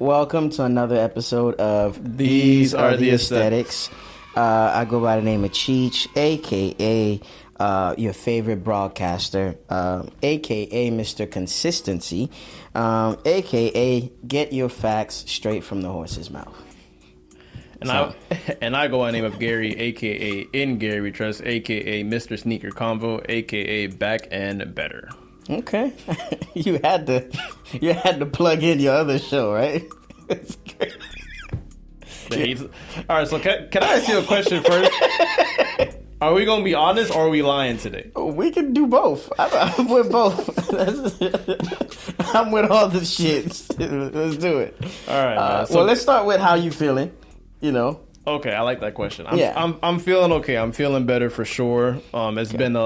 Welcome to another episode of These Are the Aesthetics. I go by the name of Cheech, aka your favorite broadcaster, aka Mr. Consistency, aka get your facts straight from the horse's mouth. And I go by the name of Gary, aka In Gary We Trust, aka Mr. Sneaker Convo, aka Back and Better. Okay, you had to plug in your other show, right? All right, so can I ask you a question first? Are we gonna be honest or are we lying today? We can do both. I'm with both. I'm with all the shits. Let's do it. All right. So let's start with how you feeling. You know. Okay, I like that question. I'm feeling okay. I'm feeling better for sure. It's been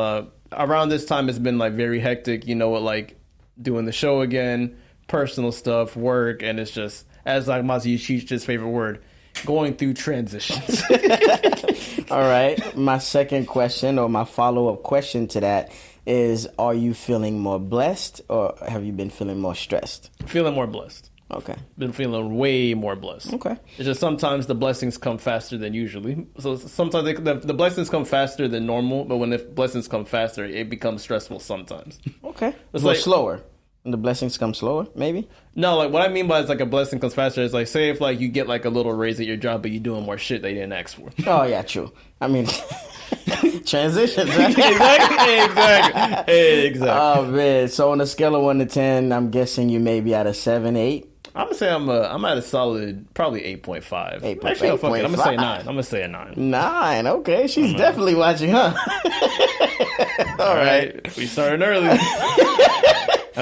around this time. It's been like very hectic. You know, with like doing the show again, personal stuff, work, and it's just as like Mazi Cheech's favorite word, going through transitions. All right. My second question or my follow-up question to that is, are you feeling more blessed or have you been feeling more stressed? Feeling more blessed. Okay. Been feeling way more blessed. Okay. It's just sometimes the blessings come faster than usually. So sometimes the blessings come faster than normal, but when the blessings come faster, it becomes stressful sometimes. Okay. It's like like slower. And the blessings come slower, maybe? No, like what I mean by it's like a blessing comes faster is like, say if like you get like a little raise at your job, but you're doing more shit they didn't ask for. Oh yeah, true. I mean, transitions, right? Exactly. Oh man. So on a scale of 1 to 10, I'm guessing you may be at a 7, 8. I'm gonna say I'm at a solid probably 8.5. 8.5. Actually, no, fuck it. I'm gonna say 9. I'm gonna say a 9. 9. Okay, she's definitely watching, huh? All right. We started early. And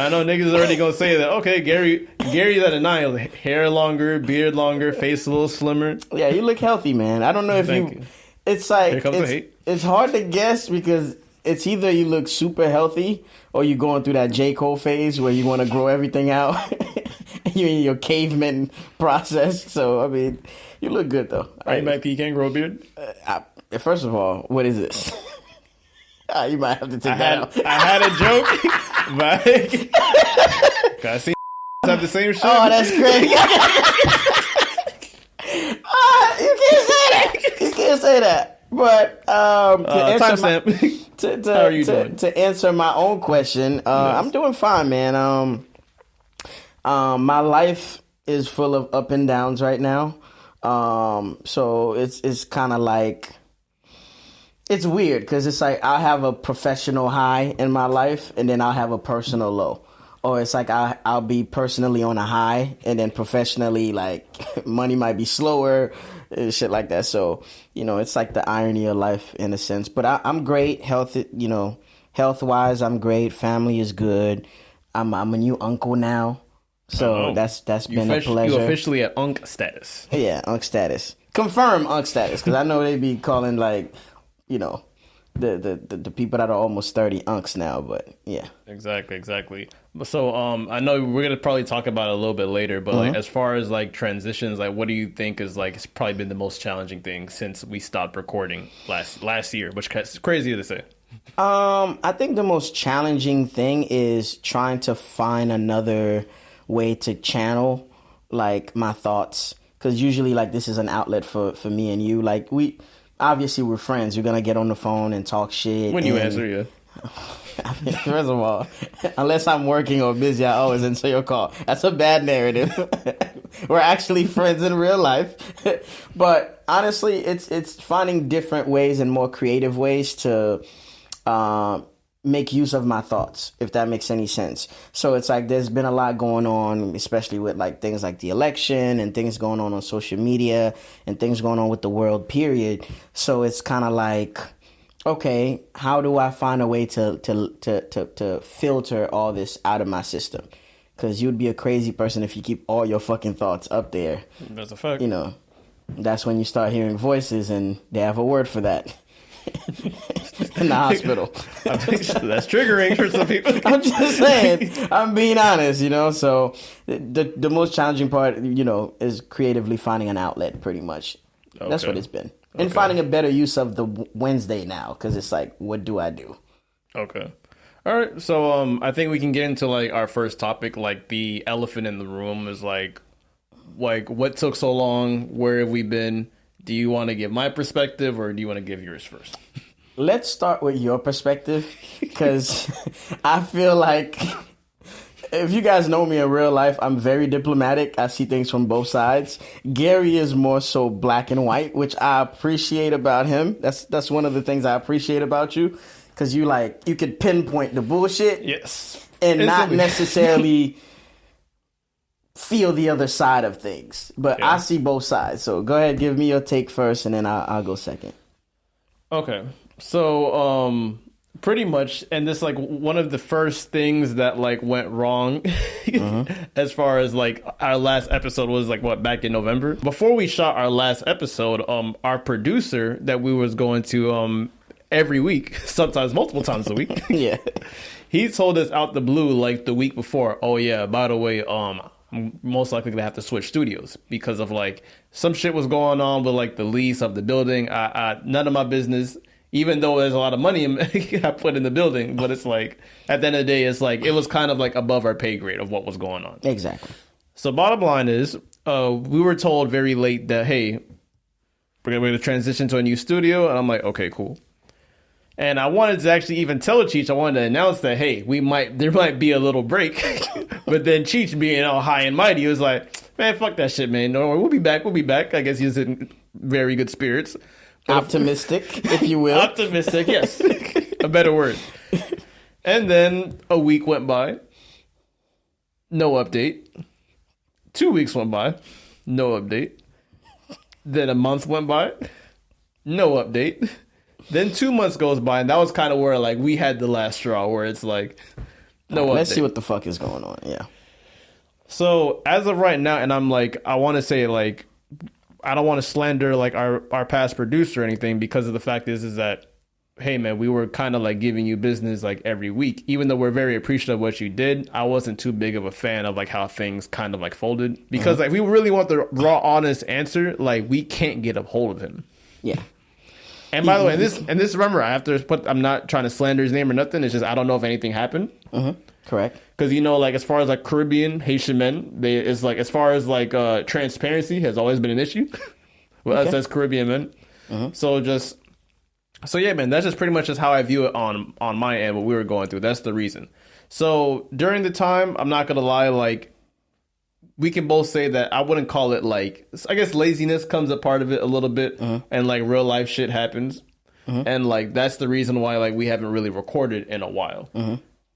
I know niggas already gonna say that. Okay, Gary's at a 9. Hair longer, beard longer, face a little slimmer. Yeah, you look healthy, man. I don't know if Thank you. It's like Here comes the hate. It's hard to guess because it's either you look super healthy or you're going through that J. Cole phase where you want to grow everything out. You're in your caveman process. So I mean, you look good though. Are you mad you can't grow a beard? First of all, what is this? You might have to take that out. I had a joke, but I see have the same shit. Oh, that's crazy. You can't say that. You can't say that. But to answer my own question, yes. I'm doing fine, man. My life is full of up and downs right now. So it's kind of like, it's weird because it's like I'll have a professional high in my life and then I'll have a personal low. Or it's like I'll be personally on a high and then professionally, like, money might be slower and shit like that. So, you know, it's like the irony of life in a sense. But I'm great. Health-wise, I'm great. Family is good. I'm a new uncle now. So that's been a pleasure. You officially at Unc status. Yeah, Unc status. Confirm Unc status. Because I know they be calling, like, you know, the people that are almost 30 unks now, but yeah. Exactly. So I know we're gonna probably talk about it a little bit later, but like as far as like transitions, like what do you think is like it's probably been the most challenging thing since we stopped recording last year, which is crazy to say. I think the most challenging thing is trying to find another way to channel like my thoughts, because usually like this is an outlet for me and you. Like obviously we're friends. You're gonna get on the phone and talk shit. When you answer, yeah. I mean, first of all, unless I'm working or busy, I always answer your call. That's a bad narrative. We're actually friends in real life. But honestly, it's finding different ways and more creative ways to make use of my thoughts, if that makes any sense. So it's like there's been a lot going on, especially with like things like the election and things going on social media and things going on with the world, period. So it's kind of like, okay, how do I find a way to filter all this out of my system? Because you'd be a crazy person if you keep all your fucking thoughts up there. That's a fact. You know, that's when you start hearing voices, and they have a word for that. In the hospital. I think that's triggering for some people. I'm just saying. I'm being honest, you know. So the most challenging part, you know, is creatively finding an outlet, pretty much. Okay. That's what it's been. And finding a better use of the Wednesday now, because it's like, what do I do? Okay. All right. So I think we can get into like our first topic. Like the elephant in the room is like, Like, what took so long? Where have we been? Do you want to give my perspective or do you want to give yours first? Let's start with your perspective, because I feel like if you guys know me in real life, I'm very diplomatic. I see things from both sides. Gary is more so black and white, which I appreciate about him. That's one of the things I appreciate about you, because you could pinpoint the bullshit, Yes, and not necessarily feel the other side of things. But I see both sides. So go ahead, give me your take first, and then I'll go second. Okay. So, pretty much, and this, like, one of the first things that, like, went wrong as far as, like, our last episode was, like, back in November? Before we shot our last episode, our producer that we was going to, every week, sometimes multiple times a week. Yeah. He told us out the blue, like, the week before, oh, yeah, by the way, I'm most likely going to have to switch studios because of, like, some shit was going on with, like, the lease of the building. None of my business. Even though there's a lot of money I put in the building, but it's like, at the end of the day, it's like, it was kind of like above our pay grade of what was going on. Exactly. So bottom line is, we were told very late that, hey, we're going to transition to a new studio. And I'm like, okay, cool. And I wanted to actually even tell Cheech, I wanted to announce that, hey, there might be a little break. But then Cheech, being all high and mighty, he was like, man, fuck that shit, man. No, we'll be back. I guess he's in very good spirits. Optimistic, if you will. Optimistic, yes. A better word. And then a week went by. No update. 2 weeks went by. No update. Then a month went by. No update. Then 2 months goes by, and that was kind of where, like, we had the last straw, where it's like, no update. Let's see what the fuck is going on, yeah. So, as of right now, and I'm like, I want to say, like, I don't want to slander, like, our past producer or anything, because of the fact is that, hey, man, we were kind of, like, giving you business, like, every week. Even though we're very appreciative of what you did, I wasn't too big of a fan of, like, how things kind of, like, folded. Because, like, we really want the raw, honest answer. Like, we can't get a hold of him. Yeah. And by the way, this remember, I have to put, I'm not trying to slander his name or nothing. It's just, I don't know if anything happened. Correct. Because, you know, like, as far as, like, Caribbean, Haitian men, it's like, as far as, like, transparency has always been an issue with us as Caribbean men. So yeah, man, that's just pretty much just how I view it on my end, what we were going through. That's the reason. So during the time, I'm not going to lie, like, we can both say that I wouldn't call it, like, I guess laziness comes a part of it a little bit, and, like, real life shit happens. And, like, that's the reason why, like, we haven't really recorded in a while.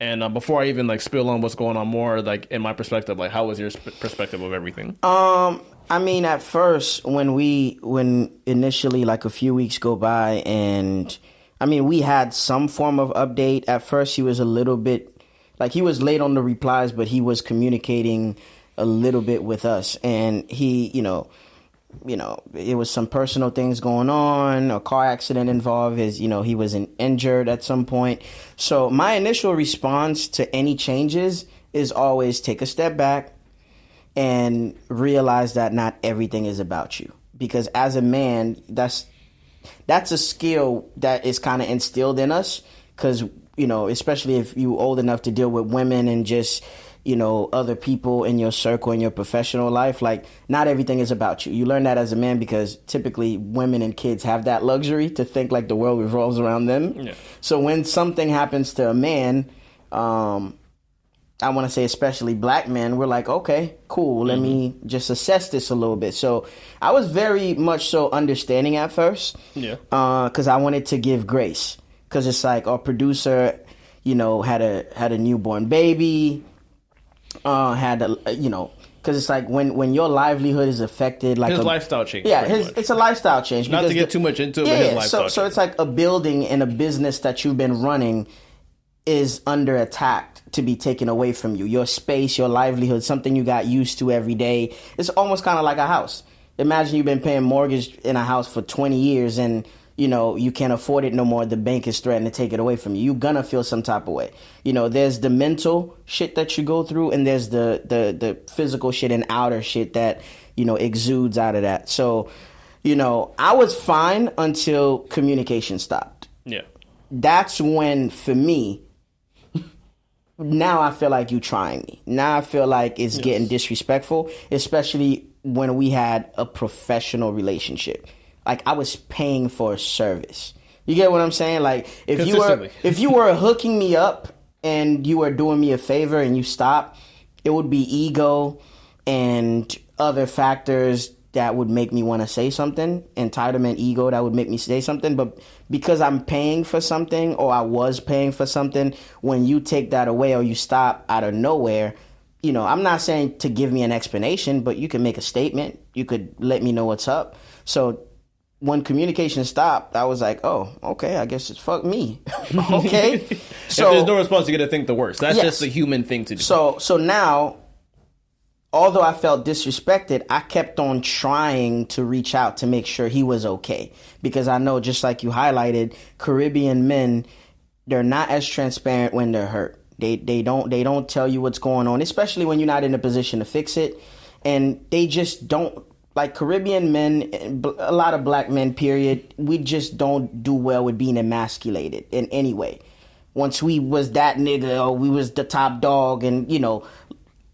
And before I even, like, spill on what's going on more, like, in my perspective, like, how was your perspective of everything? I mean, at first, when initially, like, a few weeks go by, and I mean, we had some form of update. At first, he was a little bit, like, he was late on the replies, but he was communicating a little bit with us, and he, you know, it was some personal things going on, a car accident involved. He was injured at some point. So my initial response to any changes is always take a step back and realize that not everything is about you. Because as a man, that's a skill that is kind of instilled in us. Because, especially if you're old enough to deal with women and just, other people in your circle, in your professional life, like, not everything is about you. You learn that as a man because typically women and kids have that luxury to think like the world revolves around them. Yeah. So when something happens to a man, I want to say especially black men, we're like, okay, cool, let me just assess this a little bit. So I was very much so understanding at first, because I wanted to give grace, because it's like our producer, had a newborn baby, because it's like when your livelihood is affected, like his lifestyle change. Yeah, it's a lifestyle change. Not to get too much into it, but his lifestyle change. So it's like a building and a business that you've been running is under attack to be taken away from you. Your space, your livelihood, something you got used to every day. It's almost kind of like a house. Imagine you've been paying mortgage in a house for 20 years and, you can't afford it no more. The bank is threatening to take it away from you. You're going to feel some type of way. There's the mental shit that you go through, and there's the physical shit and outer shit that, exudes out of that. So, I was fine until communication stopped. Yeah. That's when, for me, now I feel like you trying me. Now I feel like it's getting disrespectful, especially when we had a professional relationship. Like, I was paying for a service. You get what I'm saying? Like, if you were hooking me up and you were doing me a favor and you stopped, it would be ego and other factors that would make me want to say something. Entitlement, ego, that would make me say something. But because I'm paying for something, or I was paying for something, when you take that away or you stop out of nowhere, you know, I'm not saying to give me an explanation, but you can make a statement. You could let me know what's up. So when communication stopped, I was like, oh, okay, I guess it's fuck me. Okay. So if there's no response, you're going to think the worst. That's just a human thing to do. So now, although I felt disrespected, I kept on trying to reach out to make sure he was okay. Because I know, just like you highlighted, Caribbean men, they're not as transparent when they're hurt. They don't tell you what's going on, especially when you're not in a position to fix it. And they just don't. Like, Caribbean men, a lot of black men, period, we just don't do well with being emasculated in any way. Once we was that nigga, or we was the top dog, and, you know,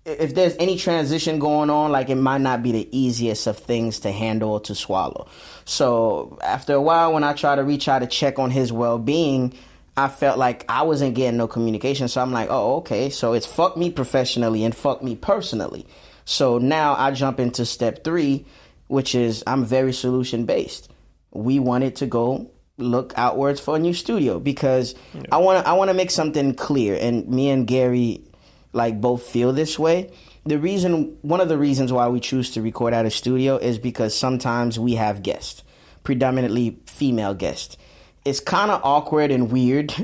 if there's any transition going on, like, it might not be the easiest of things to handle or to swallow. So after a while, when I tried to reach out to check on his well-being, I felt like I wasn't getting no communication. So I'm like, oh, okay, so it's fuck me professionally and fuck me personally. So now I jump into step 3, which is I'm very solution based. We wanted to go look outwards for a new studio because I want to make something clear, and me and Gary like both feel this way. One of the reasons why we choose to record at a studio is because sometimes we have guests, predominantly female guests. It's kind of awkward and weird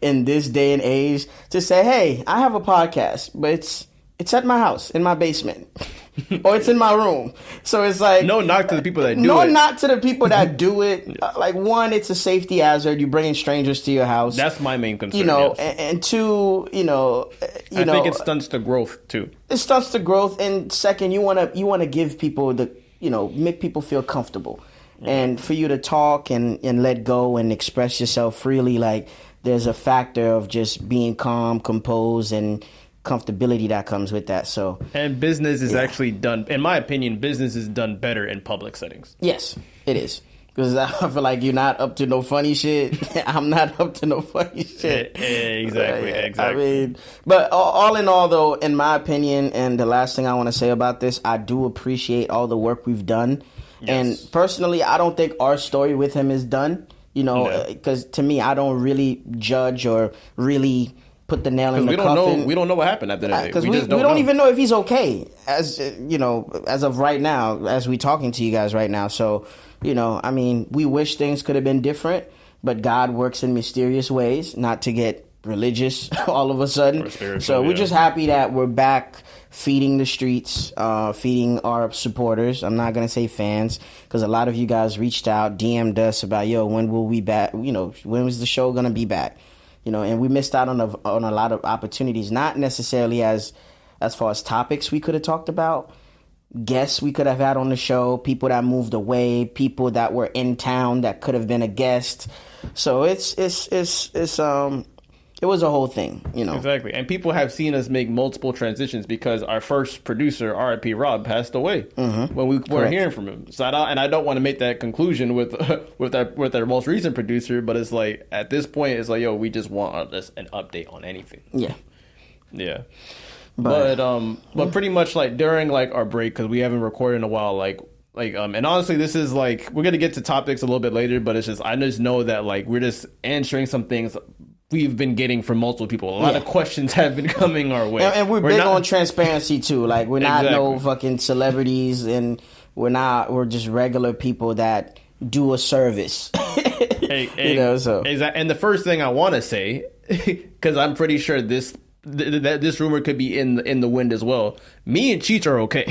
in this day and age to say, hey, I have a podcast, but it's at my house, in my basement, or it's in my room. So it's like... No knock to the people that do it. No knock to the people that do it. Like, one, it's a safety hazard. You're bringing strangers to your house. That's my main concern. You know, yes. and two, I think it stunts the growth, too. It stunts the growth. And second, you want to give people make people feel comfortable. Mm-hmm. And for you to talk and let go and express yourself freely, like, there's a factor of just being calm, composed, and comfortability that comes with that. So, and business is actually done, in my opinion, business is done better in public settings. Yes, it is. Because I feel like you're not up to no funny shit. I'm not up to no funny shit. Exactly. I mean, but all in all, though, in my opinion, and the last thing I want to say about this, I do appreciate all the work we've done. Yes. And personally, I don't think our story with him is done. Because to me, I don't really judge or really put the nail in the coffin. We don't know what happened at the end of the day. Because we don't even know if he's okay, as of right now, as we talking to you guys right now. So, I mean, we wish things could have been different, but God works in mysterious ways, not to get religious all of a sudden. So we're just happy that we're back feeding the streets, feeding our supporters. I'm not going to say fans, because a lot of you guys reached out, DM'd us about, when will we back? When was the show going to be back? And we missed out on a lot of opportunities, not necessarily as far as topics we could have talked about, guests we could have had on the show, people that moved away, people that were in town that could have been a guest. So it was a whole thing, Exactly. And people have seen us make multiple transitions because our first producer, R.I.P. Rob, passed away when we weren't hearing from him. So I don't want to make that conclusion with our most recent producer, but it's like, at this point, it's like, we just want an update on anything. Yeah. Yeah. But pretty much like during like our break, because we haven't recorded in a while, and honestly, this is like, we're gonna get to topics a little bit later, but it's just, I just know that like we're just answering some things we've been getting from multiple people. A lot of questions have been coming our way, and we're big on transparency too. Like, we're not no fucking celebrities, and we're just regular people that do a service. And the first thing I want to say, because I'm pretty sure this rumor could be in the wind as well. Me and Cheech are okay.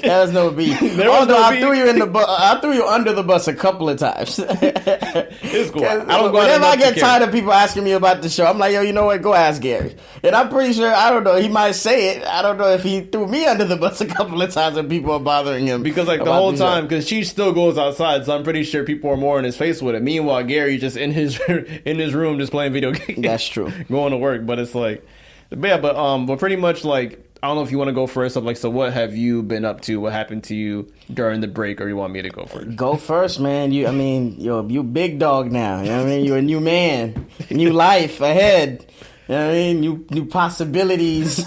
There's no beef. I threw you I threw you under the bus a couple of times. It's cool. Whenever I get tired of people asking me about the show, I'm like, you know what? Go ask Gary. And I'm pretty sure, I don't know, he might say it. I don't know if he threw me under the bus a couple of times and people are bothering him. Because like the whole time, because Cheech still goes outside, so I'm pretty sure people are more in his face with it. Meanwhile, Gary just in his room just playing video games. That's true. Going to work, but it's like, but pretty much like, I don't know if you want to go first. I'm like, so what have you been up to? What happened to you during the break, or you want me to go first? Go first, man. You big dog now. You know what I mean? You're a new man, new life ahead. You know what I mean? New possibilities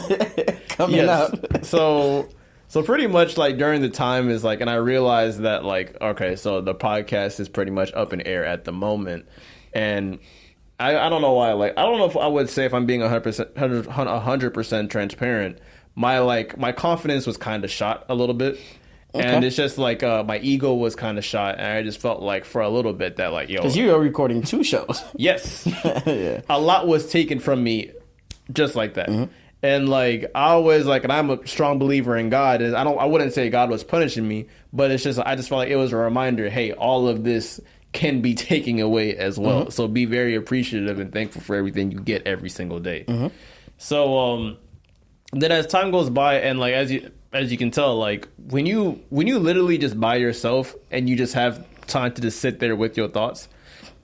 coming up. So pretty much like during the time is like, and I realized that like, okay, so the podcast is pretty much up in air at the moment, and I don't know why. Like, I don't know if I would say, if I'm being 100% transparent, my confidence was kind of shot a little bit. Okay. And it's just like my ego was kind of shot, and I just felt like for a little bit that like, yo, because you are recording 2 shows. Yes. Yeah. A lot was taken from me just like that. Mm-hmm. And like I always like, and I'm a strong believer in God, and I wouldn't say God was punishing me, but it's just, I just felt like it was a reminder, hey, all of this can be taken away as well. Mm-hmm. So be very appreciative and thankful for everything you get every single day. Mm-hmm. So then as time goes by, and like as you can tell, like when you literally just by yourself and you just have time to just sit there with your thoughts,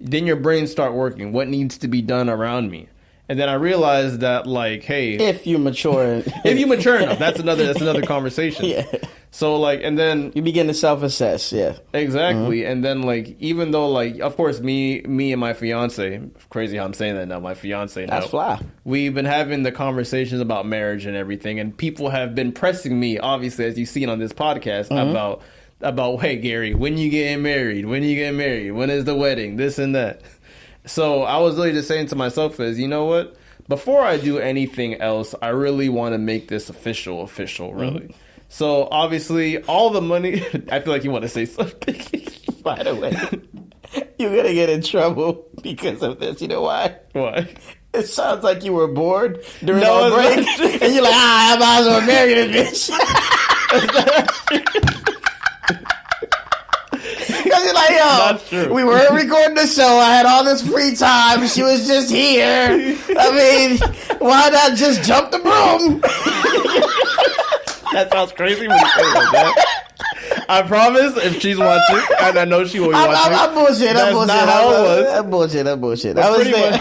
then your brain start working. What needs to be done around me? And then I realized that, like, hey, if you mature enough, that's another conversation. Yeah. So like, and then you begin to self-assess. Yeah, exactly. Mm-hmm. And then like, even though like, of course, me and my fiance, crazy how I'm saying that now, my fiance, that's fly. We've been having the conversations about marriage and everything, and people have been pressing me, obviously, as you've seen on this podcast, mm-hmm. about, hey, Gary, when you getting married? When you getting married? When is the wedding? This and that. So I was really just saying to myself is, you know what? Before I do anything else, I really want to make this official, really. Mm-hmm. So obviously, all the money. I feel like you want to say something. By the way, you're gonna get in trouble because of this. You know why? Why? It sounds like you were bored during our break, and you're like, I might as well marry this bitch. Because you're like, yo, we weren't recording the show. I had all this free time. She was just here. I mean, why not just jump the broom? That sounds crazy when you say it like that. I promise, if she's watching, and I know she will be watching. I'm bullshit. That's not how it was. I'm bullshit. I was there.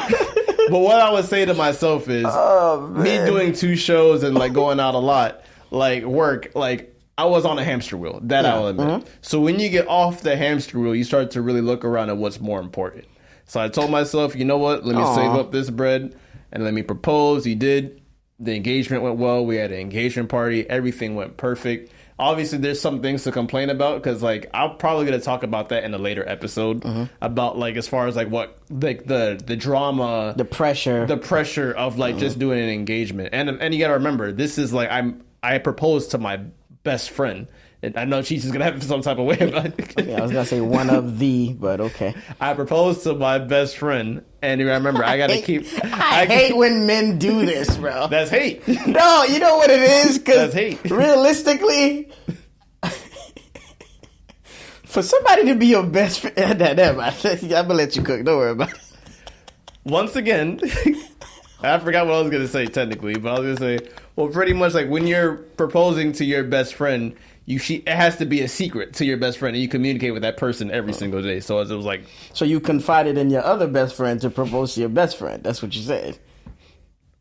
But what I would say to myself is, me doing 2 shows and like going out a lot, like work, like I was on a hamster wheel. That I'll admit. Mm-hmm. So when you get off the hamster wheel, you start to really look around at what's more important. So I told myself, you know what? Let me save up this bread and let me propose. He did. The engagement went well. We had an engagement party. Everything went perfect. Obviously, there's some things to complain about because, like, I'm probably going to talk about that in a later episode about, like, as far as, like, what, like, the drama. The pressure of, like, just doing an engagement. And you got to remember, this is, like, I proposed to my best friend. And I know she's going to have some type of way about it. Yeah, I was going to say one of the, but okay. I proposed to my best friend. And you remember, I got to keep... I hate when men do this, bro. That's hate. No, you know what it is? That's hate. Realistically, for somebody to be your best friend... I'm going to let you cook. Don't worry about it. Once again, I forgot what I was going to say technically, but I was going to say, well, pretty much like when you're proposing to your best friend... it has to be a secret to your best friend, and you communicate with that person every single day. So it was like, so you confided in your other best friend to propose to your best friend. That's what you said.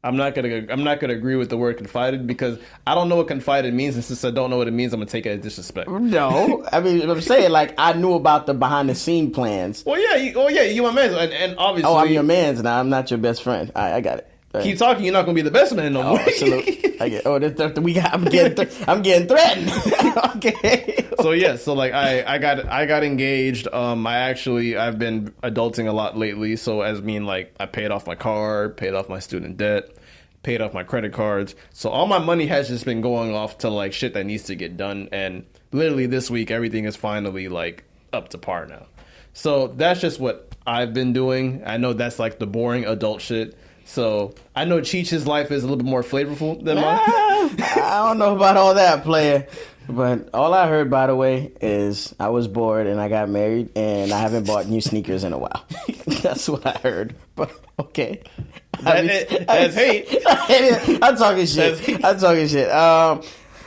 I'm not gonna agree with the word confided because I don't know what confided means, and since I don't know what it means, I'm gonna take it as disrespect. No, I mean I'm saying like I knew about the behind the scene plans. Well, yeah, you my man, and obviously, I'm your man's now. I'm not your best friend. I got it. Keep talking. You're not gonna be the best man no more. Absolutely. I get. I'm getting threatened. Okay. So yeah. So like I got engaged. I've been adulting a lot lately. So as mean like I paid off my car, paid off my student debt, paid off my credit cards. So all my money has just been going off to like shit that needs to get done. And literally this week everything is finally like up to par now. So that's just what I've been doing. I know that's like the boring adult shit. So I know Cheech's life is a little bit more flavorful than mine. I don't know about all that, player. But all I heard, by the way, is I was bored and I got married and I haven't bought new sneakers in a while. That's what I heard. But okay. That's hate. I'm talking shit.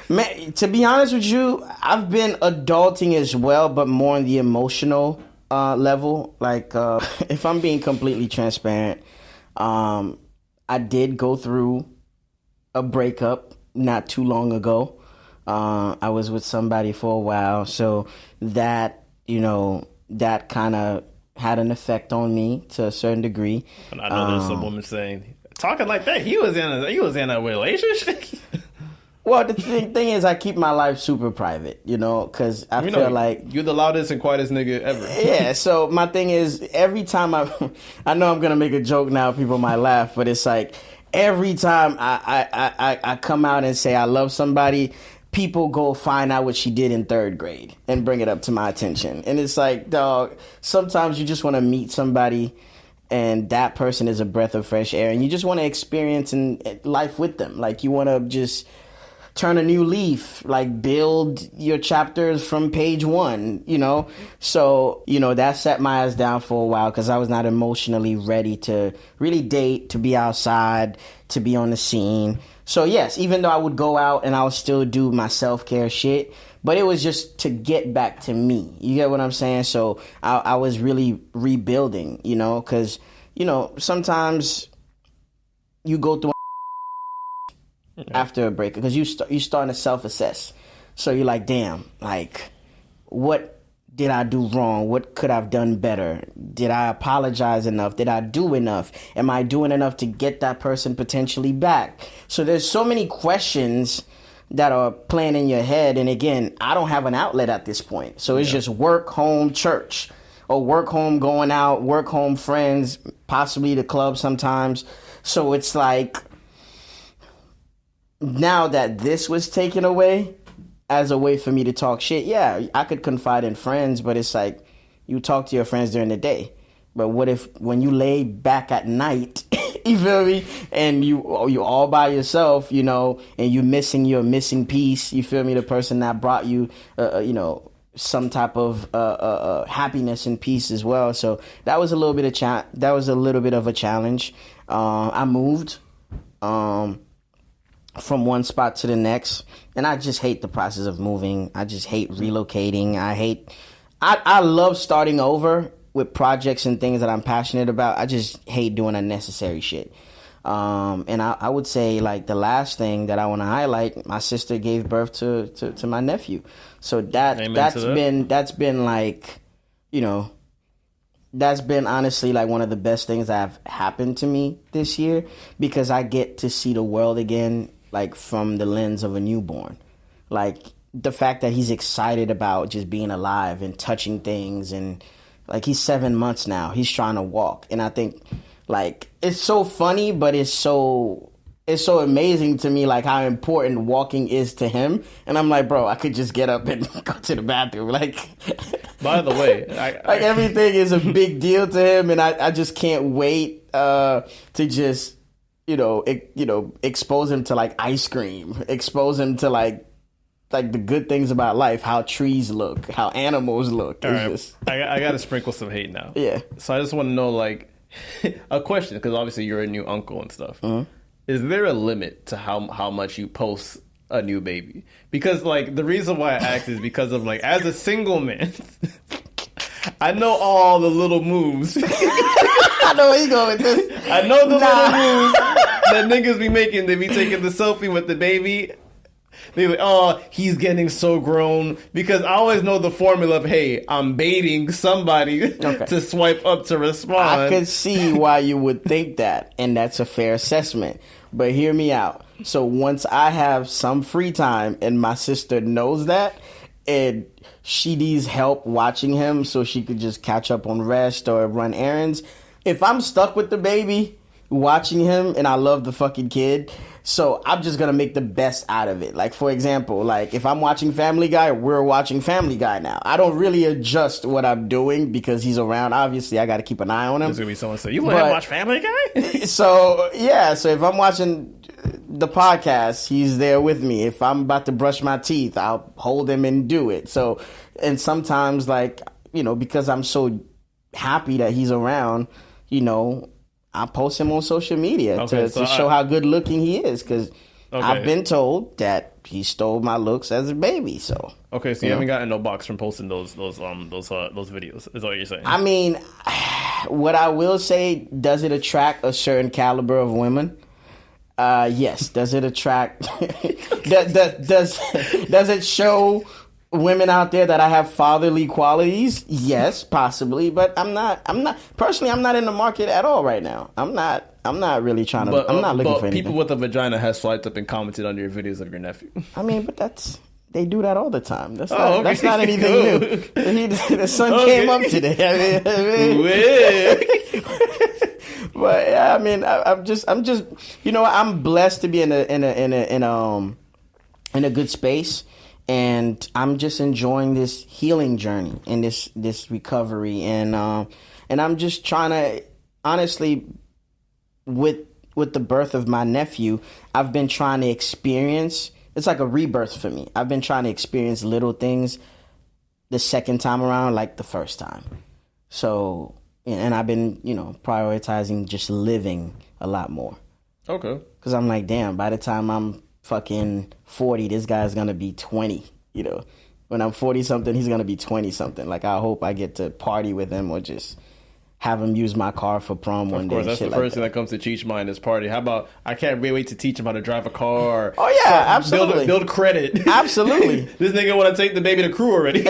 Man, to be honest with you, I've been adulting as well, but more on the emotional level. Like, if I'm being completely transparent, I did go through a breakup not too long ago. I was with somebody for a while, so that, that kind of had an effect on me to a certain degree. And I know there's some women saying, talking like that, he was in a relationship. Well, the thing is, I keep my life super private, because I feel like... You're the loudest and quietest nigga ever. Yeah, so my thing is, every time I know I'm going to make a joke now, people might laugh, but it's like, every time I come out and say I love somebody, people go find out what she did in 3rd grade and bring it up to my attention. And it's like, dog, sometimes you just want to meet somebody and that person is a breath of fresh air and you just want to experience life with them. Like, you want to just turn a new leaf, like build your chapters from page 1, So, that set my ass down for a while because I was not emotionally ready to really date, to be outside, to be on the scene. So, yes, even though I would go out and I would still do my self-care shit, but it was just to get back to me. You get what I'm saying? So I was really rebuilding, because, sometimes you go through after a break because you're starting to self-assess. So you're like, damn, like, what did I do wrong? What could I have done better? Did I apologize enough? Did I do enough? Am I doing enough to get that person potentially back? So there's so many questions that are playing in your head. And again, I don't have an outlet at this point. So it's just work, home, church, or work, home, going out, work, home, friends, possibly the club sometimes. So it's like, now that this was taken away as a way for me to talk shit, yeah, I could confide in friends, but it's like you talk to your friends during the day. But what if when you lay back at night, you feel me, and you all by yourself, and you're missing your missing piece, you feel me, the person that brought you, some type of happiness and peace as well. So that was a little bit of a challenge. I moved. From one spot to the next, and I just hate the process of moving. I just hate relocating. I love starting over with projects and things that I'm passionate about. I just hate doing unnecessary shit. And I would say, like, the last thing that I want to highlight, my sister gave birth to my nephew. So that's been like, that's been honestly like one of the best things that have happened to me this year, because I get to see the world again, like from the lens of a newborn. Like, the fact that he's excited about just being alive and touching things, and like, he's 7 months now, he's trying to walk. And I think, like, it's so funny, but it's so amazing to me, like, how important walking is to him. And I'm like, bro, I could just get up and go to the bathroom. Like, by the way, like, everything is a big deal to him, and I just can't wait to just expose him to, like, ice cream, expose him to like the good things about life, how trees look, how animals look. I got to sprinkle some hate now. Yeah. So I just want to know, like, a question, because obviously you're a new uncle and stuff. Mm-hmm. Is there a limit to how much you post a new baby? Because, like, the reason why I asked is because of, like, as a single man, I know all the little moves. I know where you going with this. I know the little moves that niggas be making. They be taking the selfie with the baby. They be like, oh, he's getting so grown. Because I always know the formula of, hey, I'm baiting somebody to swipe up to respond. I could see why you would think that, and that's a fair assessment. But hear me out. So once I have some free time, and my sister knows that, and she needs help watching him so she could just catch up on rest or run errands, if I'm stuck with the baby watching him, and I love the fucking kid, so I'm just gonna make the best out of it. Like, for example, like, if I'm watching Family Guy, we're watching Family Guy now. I don't really adjust what I'm doing because he's around. Obviously, I got to keep an eye on him. There's gonna be someone say, "You want to watch Family Guy?" So yeah, so if I'm watching the podcast, he's there with me. If I'm about to brush my teeth, I'll hold him and do it. So, and sometimes, like, because I'm so happy that he's around, I post him on social media to show how good looking he is, because I've been told that he stole my looks as a baby. So you haven't gotten no box from posting those videos, is what you're saying? I mean, what I will say, does it attract a certain caliber of women? Yes. Does it attract? does it show women out there that I have fatherly qualities? Yes, possibly, but I'm not personally. I'm not in the market at all right now. I'm not really trying to. I'm not looking for anything. People with a vagina has swiped up and commented under your videos of your nephew. I mean, but they do that all the time. That's not anything new. The sun came up today. But yeah, I mean, I'm just, I'm blessed to be in a good space, and I'm just enjoying this healing journey and this recovery, and I'm just trying to, honestly, with the birth of my nephew, I've been trying to experience. It's like a rebirth for me. I've been trying to experience little things the second time around like the first time. So, and I've been, prioritizing just living a lot more. Okay. Because I'm like, damn, by the time I'm fucking 40, this guy's going to be 20, When I'm 40-something, he's going to be 20-something. Like, I hope I get to party with him or just have him use my car for prom one day. Of course, that's the first thing that comes to Cheech's mind is party. How about, I can't wait to teach him how to drive a car. Oh, yeah, absolutely. Build credit. Absolutely. This nigga want to take the baby to crew already.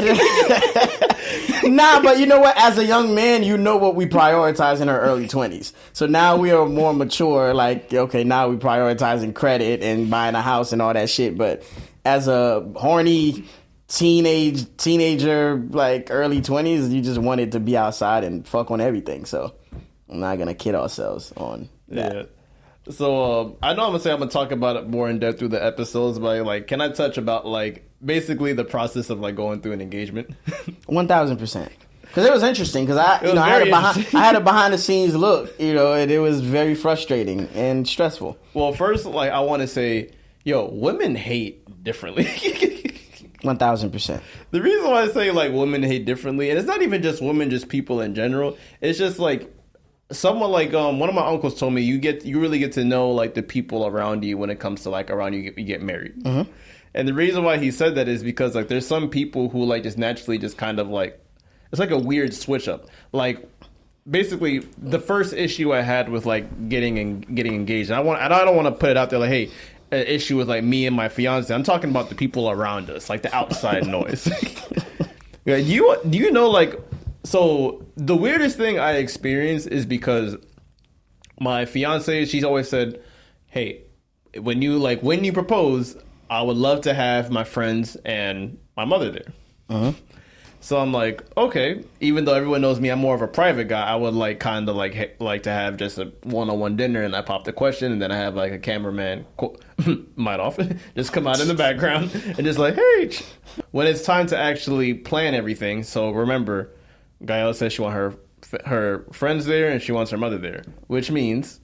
Nah, but you know what? As a young man, you know what we prioritize in our early 20s. So now we are more mature. Like, okay, now we prioritizing credit and buying a house and all that shit. But as a horny teenager, like early 20s, you just wanted to be outside and fuck on everything. So I'm not gonna kid ourselves on that. Yeah. So I know I'm gonna talk about it more in depth through the episodes, but like, can I touch about like basically the process of like going through an engagement? 1000%. Because it was interesting. Because I had a behind the scenes look, and it was very frustrating and stressful. Well, first, like, I want to say, women hate differently. 1000%. The reason why I say like women hate differently, and it's not even just women, just people in general. It's just like someone like one of my uncles told me you really get to know like the people around you when it comes to like around you get married. Mm-hmm. And the reason why he said that is because like there's some people who like just naturally just kind of like it's like a weird switch up. Like basically the first issue I had with like getting engaged, and I don't want to put it out there like, hey, an issue with like me and my fiance. I'm talking about the people around us, like the outside noise. Yeah, do you know like, so the weirdest thing I experienced is because my fiance, she's always said, hey, when you propose, I would love to have my friends and my mother there. Uh-huh. So I'm like, okay, even though everyone knows me, I'm more of a private guy. I would like kind of like to have just a one-on-one dinner, and I pop the question, and then I have like a cameraman, might off, just come out in the background and just like, hey, when it's time to actually plan everything. So remember, Gael says she wants her friends there and she wants her mother there, which means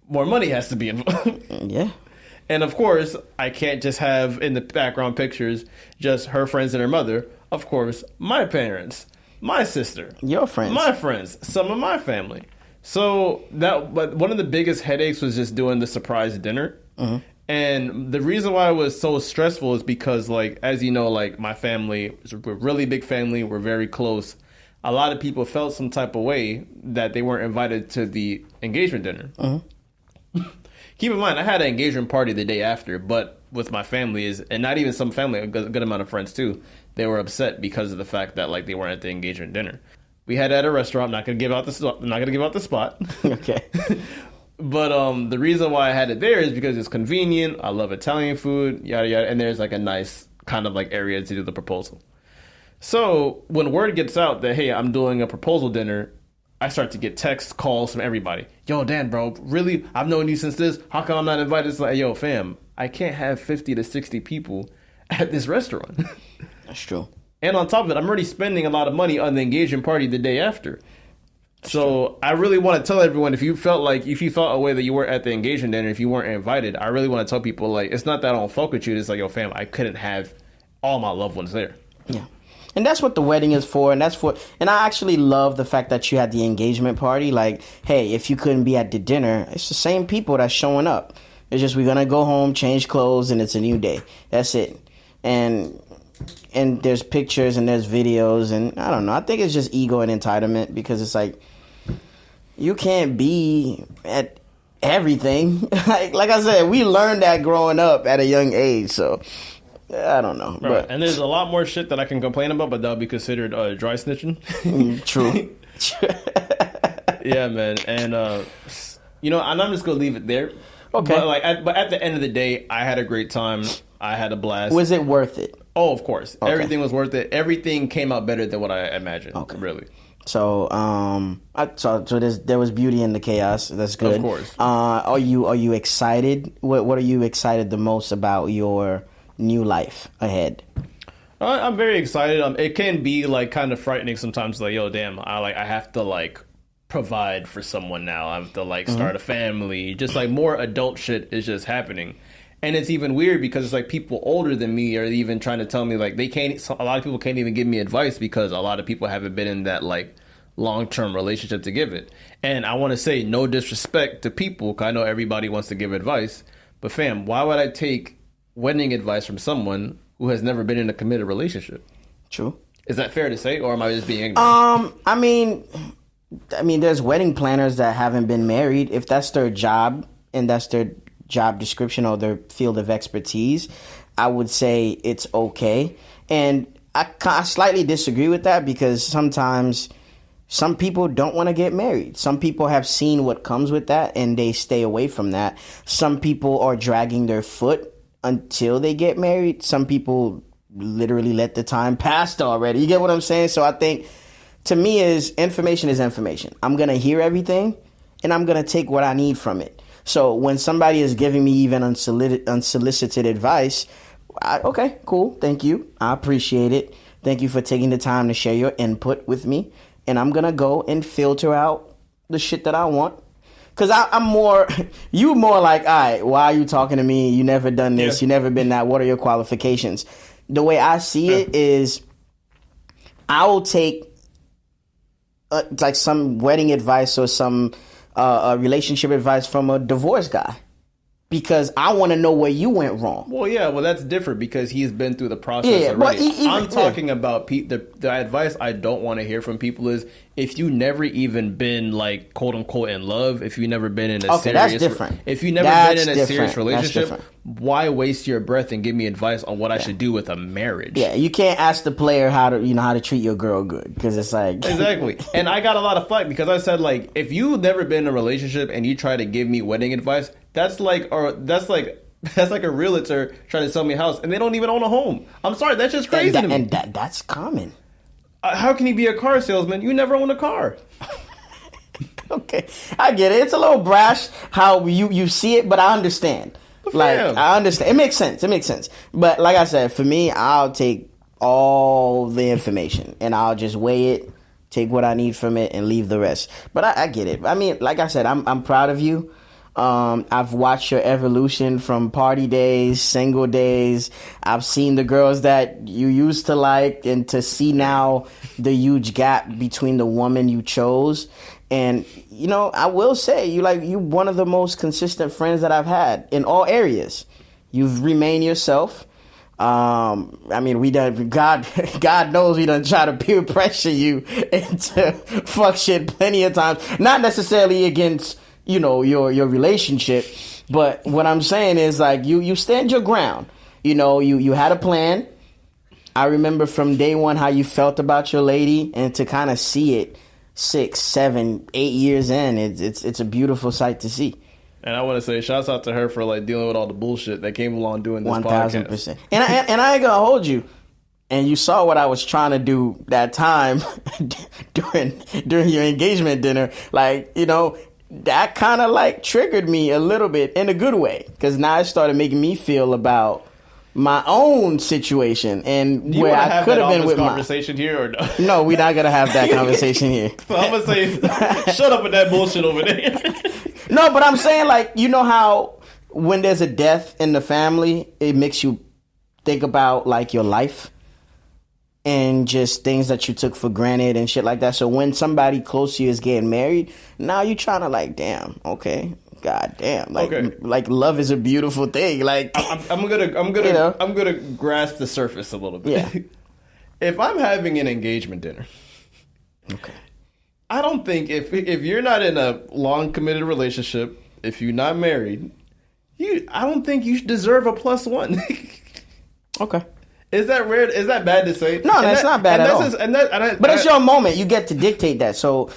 more money has to be involved. Yeah. And of course, I can't just have in the background pictures just her friends and her mother. Of course, my parents, my sister, your friends, my friends, some of my family. So but one of the biggest headaches was just doing the surprise dinner. Mm-hmm. And the reason why it was so stressful is because, like, as you know, like my family is a really big family. We're very close. A lot of people felt some type of way that they weren't invited to the engagement dinner. Mm-hmm. Keep in mind, I had an engagement party the day after, but with my family and not even some family, a good amount of friends too, they were upset because of the fact that like they weren't at the engagement dinner. We had it at a restaurant. I'm not gonna give out the spot. Okay. But the reason why I had it there is because it's convenient. I love Italian food, yada yada, and there's like a nice kind of like area to do the proposal. So when word gets out that hey, I'm doing a proposal dinner, I start to get texts, calls from everybody. Yo, Dan, bro, really? I've known you since this. How come I'm not invited? It's like, yo, fam, I can't have 50 to 60 people at this restaurant. That's true. And on top of it, I'm already spending a lot of money on the engagement party the day after. So I really want to tell everyone, if you thought a way that you were at the engagement dinner, if you weren't invited, I really want to tell people, like, it's not that I don't fuck with you. It's like, yo, fam, I couldn't have all my loved ones there. Yeah. And that's what the wedding is for. And I actually love the fact that you had the engagement party. Like, hey, if you couldn't be at the dinner, it's the same people that's showing up. It's just we're going to go home, change clothes, and it's a new day. That's it. And there's pictures and there's videos. And I don't know. I think it's just ego and entitlement because it's like, you can't be at everything. like I said, we learned that growing up at a young age. So I don't know. Right. But And there's a lot more shit that I can complain about, but that'll be considered dry snitching. True. Yeah, man. And and I'm just gonna leave it there. Okay. But at the end of the day, I had a great time. I had a blast. Was it worth it? Oh, of course. Okay. Everything was worth it. Everything came out better than what I imagined. Okay. Really. So, there was beauty in the chaos. That's good. Of course. Are you excited? What are you excited the most about your new life ahead? I'm very excited. It can be like kind of frightening sometimes. Like, yo, damn, I have to like provide for someone now. I have to like start a family. Just like more adult shit is just happening. And it's even weird because it's like people older than me are even trying to tell me like they can't. A lot of people can't even give me advice because a lot of people haven't been in that like long-term relationship to give it. And I want to say no disrespect to people because I know everybody wants to give advice. But fam, why would I take wedding advice from someone who has never been in a committed relationship? True. Is that fair to say, or am I just being ignorant? I mean, there's wedding planners that haven't been married. If that's their job and that's their job description or their field of expertise, I would say it's okay. And I slightly disagree with that because sometimes some people don't want to get married. Some people have seen what comes with that and they stay away from that. Some people are dragging their foot until they get married. Some people literally let the time pass already. You get what I'm saying? So I think to me information is information. I'm going to hear everything and I'm going to take what I need from it. So when somebody is giving me even unsolicited advice, okay, cool. Thank you. I appreciate it. Thank you for taking the time to share your input with me. And I'm going to go and filter out the shit that I want. Because I'm more, you more like, all right, why are you talking to me? You never done this. You never been that. What are your qualifications? The way I see it is I will take like some wedding advice or some relationship advice from a divorce guy. Because I want to know where you went wrong. Well, yeah, that's different because he's been through the process already. I'm talking about the advice I don't want to hear from people is if you never even been like quote unquote in love, if you never been in a serious, that's different. If you never been in a serious relationship, why waste your breath and give me advice on what I should do with a marriage? Yeah, you can't ask the player how to treat your girl good because it's like exactly. And I got a lot of flack because I said like if you've never been in a relationship and you try to give me wedding advice. That's like a realtor trying to sell me a house and they don't even own a home. I'm sorry, that's just crazy to me. And that's common. How can he be a car salesman? You never own a car. Okay, I get it. It's a little brash how you see it, but I understand. I understand. It makes sense. But like I said, for me, I'll take all the information and I'll just weigh it, take what I need from it, and leave the rest. But I get it. I mean, like I said, I'm proud of you. I've watched your evolution from party days, single days. I've seen the girls that you used to like and to see now the huge gap between the woman you chose. And, I will say you one of the most consistent friends that I've had in all areas. You've remained yourself. I mean, God knows we done try to peer pressure you into fuck shit plenty of times. Not necessarily against your relationship. But what I'm saying is like you stand your ground. You had a plan. I remember from day one how you felt about your lady, and to kind of see it 6, 7, 8 years in, it's a beautiful sight to see. And I want to say shouts out to her for like dealing with all the bullshit that came along doing this 1000%. podcast. And I ain't gonna hold you. And you saw what I was trying to do that time during your engagement dinner. Like, that kind of like triggered me a little bit in a good way, because now it started making me feel about my own situation and where I could have been with my conversation here or no? No, we're not gonna have that conversation here. So I'm gonna say, shut up with that bullshit over there. No, but I'm saying like how when there's a death in the family, it makes you think about like your life and just things that you took for granted and shit like that. So when somebody close to you is getting married, now you're trying to like, damn, okay, god damn, like love is a beautiful thing. Like I'm gonna grasp the surface a little bit. Yeah. If I'm having an engagement dinner, okay, I don't think if you're not in a long committed relationship, if you're not married, I don't think you deserve a +1. Okay. Is that weird? Is that bad to say? No, that's not bad at all. But it's your moment. You get to dictate that. So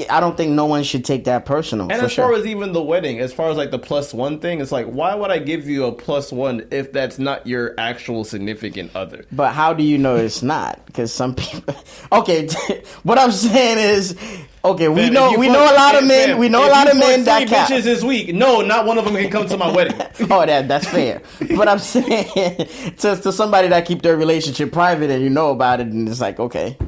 I don't think no one should take that personal. And as far as even the wedding, as far as like the +1 thing, it's like, why would I give you a +1 if that's not your actual significant other? But how do you know it's not? Because some people. Okay, what I'm saying is. Okay, we know a lot of men. We know a lot of men that cap. Bitches this week. No, not one of them can come to my wedding. Oh, that's fair. But I'm saying to somebody that keep their relationship private and you know about it, and it's like, okay,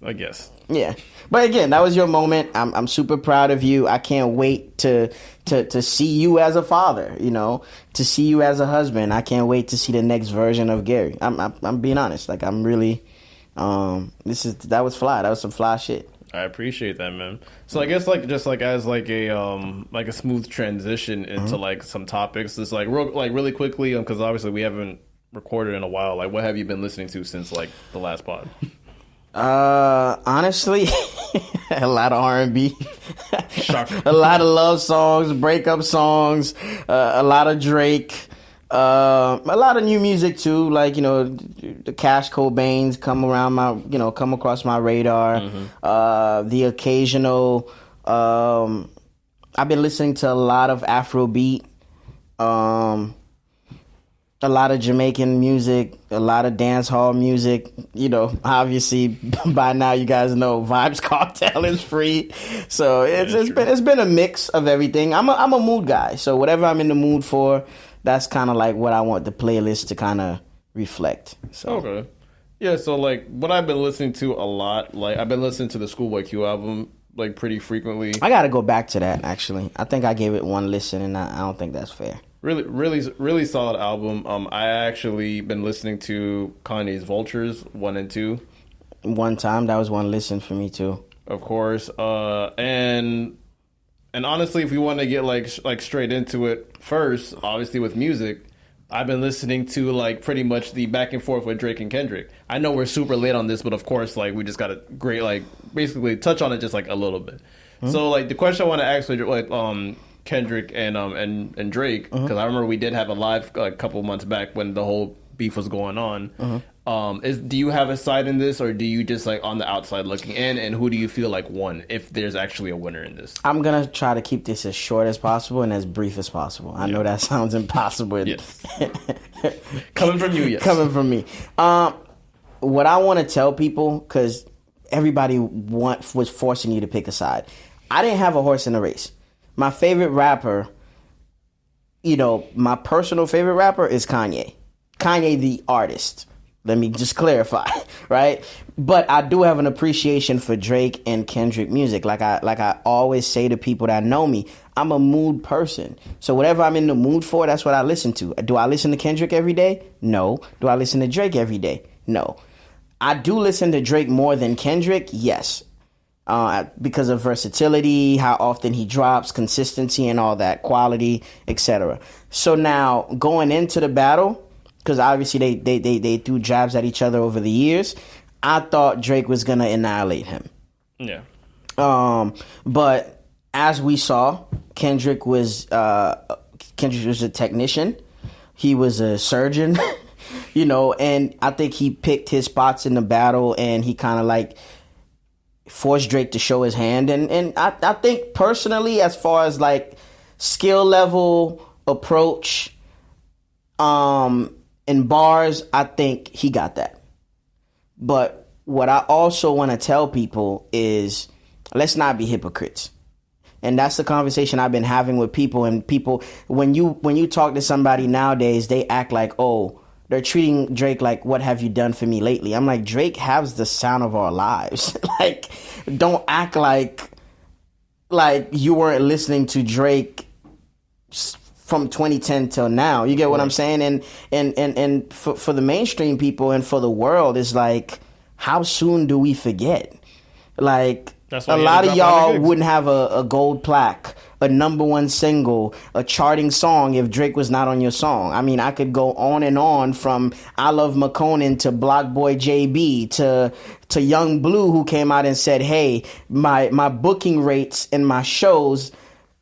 I guess. Yeah, but again, that was your moment. I'm super proud of you. I can't wait to see you as a father. To see you as a husband. I can't wait to see the next version of Gary. I'm being honest. Like I'm really. That was fly. That was some fly shit. I appreciate that, man. So I guess as a smooth transition into like some topics, it's like really quickly because obviously we haven't recorded in a while. Like, what have you been listening to since like the last pod? Honestly, a lot of R&B, Shocker. A lot of love songs, breakup songs, a lot of Drake. A lot of new music too, like the Cash Cobains come across my radar. Mm-hmm. The occasional. I've been listening to a lot of Afrobeat, a lot of Jamaican music, a lot of dance hall music. Obviously by now you guys know Vibes Cartel is free, so it's been a mix of everything. I'm a mood guy, so whatever I'm in the mood for. That's kind of like what I want the playlist to kind of reflect. So. Okay. Yeah, so like what I've been listening to a lot, like I've been listening to the Schoolboy Q album like pretty frequently. I got to go back to that actually. I think I gave it one listen and I don't think that's fair. Really, really, really solid album. I actually been listening to Kanye's Vultures 1 and 2. One time, that was one listen for me too. Of course, And honestly, if we want to get like straight into it first, obviously with music, I've been listening to like pretty much the back and forth with Drake and Kendrick. I know we're super late on this, but of course, like we just got to basically touch on it just like a little bit. Mm-hmm. So like the question I want to ask Kendrick and Drake, because I remember we did have a live a couple months back when the whole beef was going on. Mm-hmm. Do you have a side in this, or do you just like on the outside looking in? And who do you feel like won, if there's actually a winner in this? I'm gonna try to keep this as short as possible and as brief as possible. I know that sounds impossible. Yes. Coming from you, yes. Coming from me. What I want to tell people, because everybody was forcing you to pick a side. I didn't have a horse in the race. My favorite rapper, my personal favorite rapper is Kanye. Kanye the artist. Let me just clarify, right? But I do have an appreciation for Drake and Kendrick music. Like I always say to people that know me, I'm a mood person. So whatever I'm in the mood for, that's what I listen to. Do I listen to Kendrick every day? No. Do I listen to Drake every day? No. I do listen to Drake more than Kendrick, yes. Because of versatility, how often he drops, consistency and all that, quality, etc. So now going into the battle, because obviously they threw jabs at each other over the years, I thought Drake was going to annihilate him. Yeah. But as we saw, Kendrick was a technician. He was a surgeon, and I think he picked his spots in the battle and he kind of like forced Drake to show his hand. And I think personally, as far as like skill level, approach, in bars, I think he got that. But what I also want to tell people is, let's not be hypocrites. And that's the conversation I've been having with people. And people, when you talk to somebody nowadays, they act like, oh, they're treating Drake like, what have you done for me lately? I'm like, Drake has the sound of our lives. Like, don't act like you weren't listening to Drake from 2010 till now. You get what I'm saying? And for the mainstream people and for the world, it's like, how soon do we forget? Like, a lot of y'all wouldn't have a gold plaque, a number one single, a charting song if Drake was not on your song. I mean, I could go on and on from I Love McConan to Block Boy JB to Young Blue, who came out and said, hey, my booking rates in my shows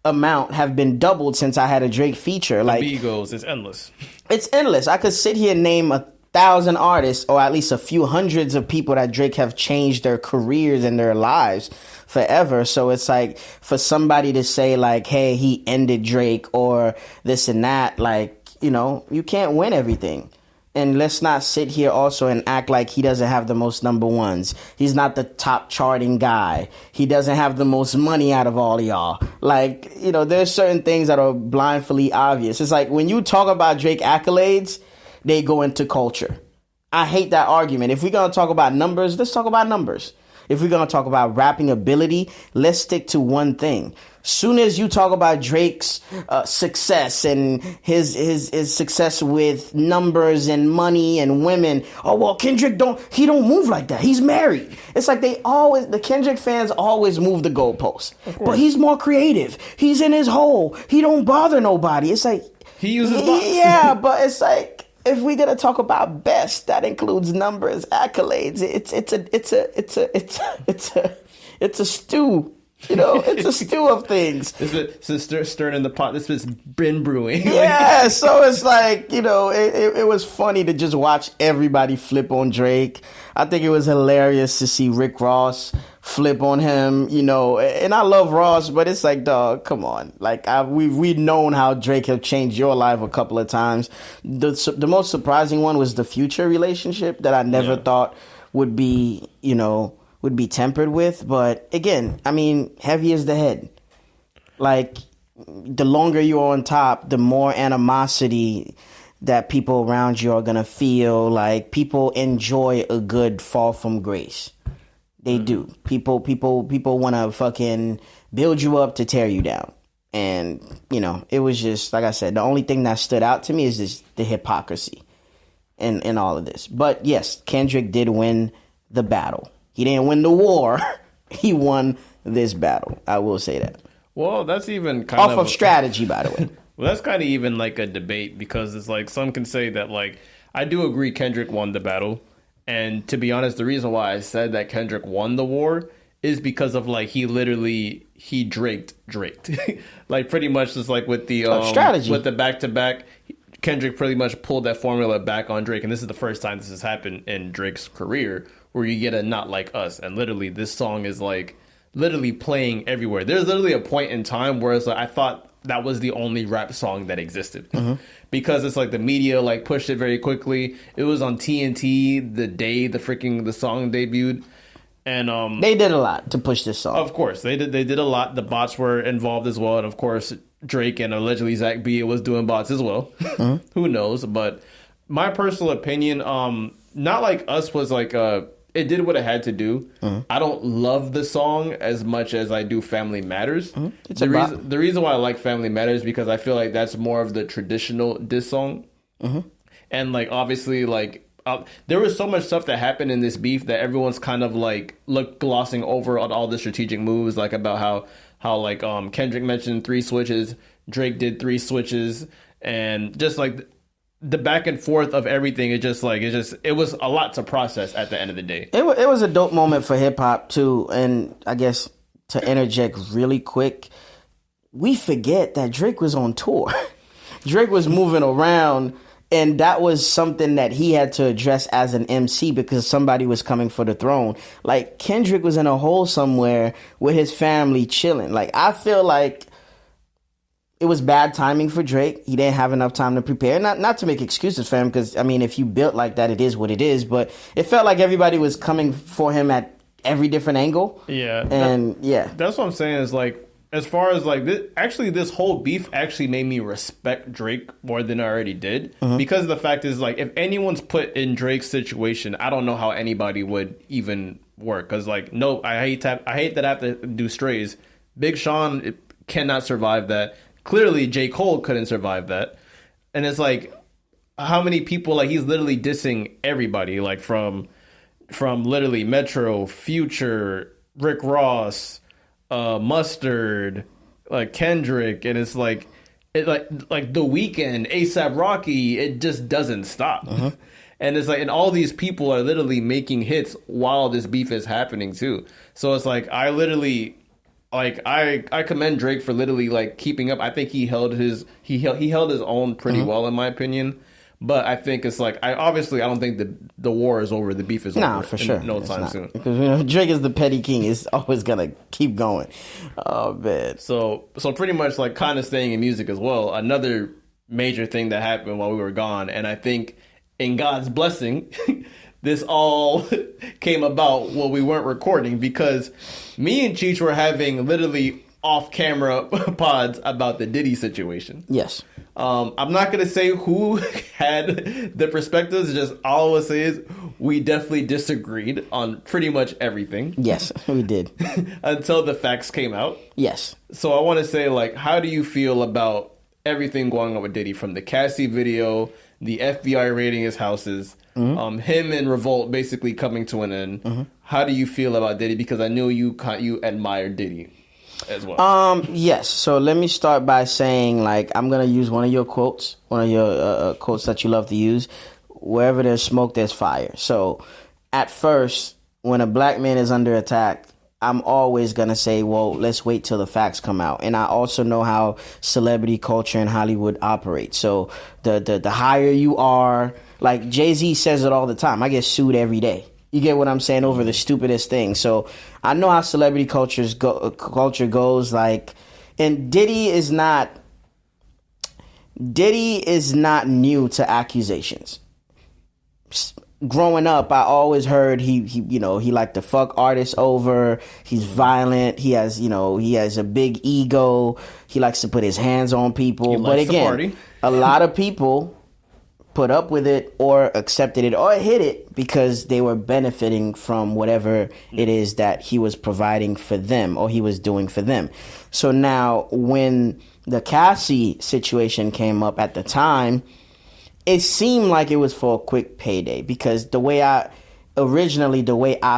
amount have been doubled since I had a Drake feature. Like, the Beagles, it's endless. It's endless. I could sit here and name 1,000 artists, or at least a few hundreds of people that Drake have changed their careers and their lives forever. So it's like, for somebody to say like, hey, he ended Drake or this and that, like, you know, you can't win everything. And let's not sit here also and act like he doesn't have the most number ones. He's not the top charting guy. He doesn't have the most money out of all of y'all. Like, you know, there's certain things that are blindly obvious. It's like when you talk about Drake accolades, they go into culture. I hate that argument. If we're going to talk about numbers, let's talk about numbers. If we're going to talk about rapping ability, let's stick to one thing. Soon as you talk about Drake's success and his success with numbers and money and women, oh, well, Kendrick don't move like that. He's married. It's like the Kendrick fans always move the goalposts. But he's more creative. He's in his hole. He don't bother nobody. It's like, he uses bots. Yeah, but it's like, if we're gonna talk about best, that includes numbers, accolades. It's a stew. You know, it's a stew of things. It's stirring in the pot. This has been brewing. Yeah, so it's like, you know, it was funny to just watch everybody flip on Drake. I think it was hilarious to see Rick Ross flip on him, you know, and I love Ross, but it's like, dog, come on. Like, we've known how Drake have changed your life a couple of times. The most surprising one was the Future relationship that I never thought would be, you know, would be tempered with. But again, I mean, heavy is the head. Like, the longer you're on top, the more animosity that people around you are going to feel. Like, people enjoy a good fall from grace. They do. People want to fucking build you up to tear you down. And, you know, it was just, like I said, the only thing that stood out to me is just the hypocrisy in all of this. But yes, Kendrick did win the battle. He didn't win the war. He won this battle. I will say that. Well, that's even kind of strategy, by the way. Well, that's kind of even like a debate, because it's like some can say that, like, I do agree Kendrick won the battle. And to be honest, the reason why I said that Kendrick won the war is because of, like, he draked. Like, pretty much just like with the strategy. With the back-to-back, Kendrick pretty much pulled that formula back on Drake. And this is the first time this has happened in Drake's career, where you get a Not Like Us. And literally, this song is, like, literally playing everywhere. There's literally a point in time where it's like, I thought that was the only rap song that existed. Mm-hmm. Because it's like the media, like, pushed it very quickly. It was on TNT the day the song debuted. And they did a lot to push this song. Of course, they did a lot. The bots were involved as well. And of course, Drake and allegedly Zach B was doing bots as well. Mm-hmm. Who knows? But my personal opinion, Not Like Us was like it did what it had to do. Mm-hmm. I don't love the song as much as I do Family Matters. Mm-hmm. The reason why I like Family Matters is because I feel like that's more of the traditional diss song. Mm-hmm. And, like, obviously, like, there was so much stuff that happened in this beef that everyone's kind of, like, glossing over on all the strategic moves, like about how like Kendrick mentioned 3 switches, Drake did 3 switches, and just like the back and forth of everything. It was a lot to process at the end of the day. It was a dope moment for hip hop too. And I guess to interject really quick, we forget that Drake was on tour. Drake was moving around, and that was something that he had to address as an MC because somebody was coming for the throne. Like, Kendrick was in a hole somewhere with his family chilling. Like, I feel like it was bad timing for Drake. He didn't have enough time to prepare. Not to make excuses for him, because, I mean, if you built like that, it is what it is. But it felt like everybody was coming for him at every different angle. Yeah. And, that's what I'm saying is, like, as far as, like, this whole beef actually made me respect Drake more than I already did. Mm-hmm. Because the fact is, like, if anyone's put in Drake's situation, I don't know how anybody would even work. Because, like, no, I hate that I have to do strays. Big Sean cannot survive that. Clearly, J. Cole couldn't survive that. And it's like, how many people, like, he's literally dissing everybody, like, from literally Metro, Future, Rick Ross, Mustard, like Kendrick, and it's like, The Weeknd, A$AP Rocky, it just doesn't stop. Uh-huh. And it's like, and all these people are literally making hits while this beef is happening too. So it's like, I literally like I commend Drake for literally like keeping up. I think he held his own pretty well in my opinion. But I think it's like I don't think the war is over. The beef is over. Nah, for sure. No time soon. Because Drake is the petty king. It's always gonna keep going. Oh man. So pretty much like kind of staying in music as well. Another major thing that happened while we were gone, and I think in God's blessing, this all came about while we weren't recording because me and Cheech were having literally off-camera pods about the Diddy situation. Yes. I'm not going to say who had the perspectives. Just all I will say is we definitely disagreed on pretty much everything. Yes, we did. Until the facts came out. Yes. So I want to say, like, how do you feel about everything going on with Diddy, from the Cassie video, the FBI raiding his houses, him and Revolt basically coming to an end? How do you feel about Diddy? Because I know you admire Diddy as well. Yes. So let me start by saying, like, I'm gonna use one of your quotes that you love to use. Wherever there's smoke, there's fire. So at first, when a black man is under attack, I'm always gonna say, well, let's wait till the facts come out. And I also know how celebrity culture in Hollywood operates. So the higher you are, like Jay-Z says it all the time, I get sued every day. You get what I'm saying, over the stupidest thing. So I know how celebrity culture goes. Like, and Diddy is not new to accusations. Growing up, I always heard he liked to fuck artists over. He's violent. He has a big ego. He likes to put his hands on people. But again, a lot of people put up with it or accepted it or hid it because they were benefiting from whatever it is that he was providing for them or he was doing for them. So now when the Cassie situation came up at the time, it seemed like it was for a quick payday because the way I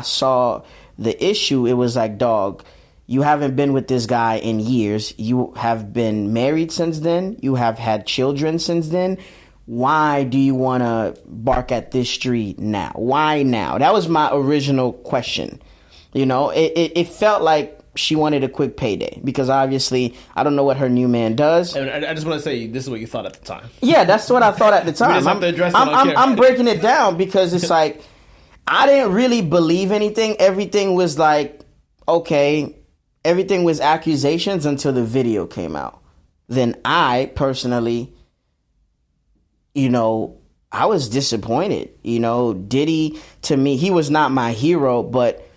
saw the issue, it was like, dog, you haven't been with this guy in years. You have been married since then. You have had children since then. Why do you want to bark at this tree now? Why now? That was my original question. It felt like she wanted a quick payday because obviously I don't know what her new man does. And I just want to say this is what you thought at the time. Yeah, that's what I thought at the time. I'm breaking it down because it's like I didn't really believe anything. Everything was like, okay, everything was accusations until the video came out. Then I personally, I was disappointed. Diddy, to me, he was not my hero, but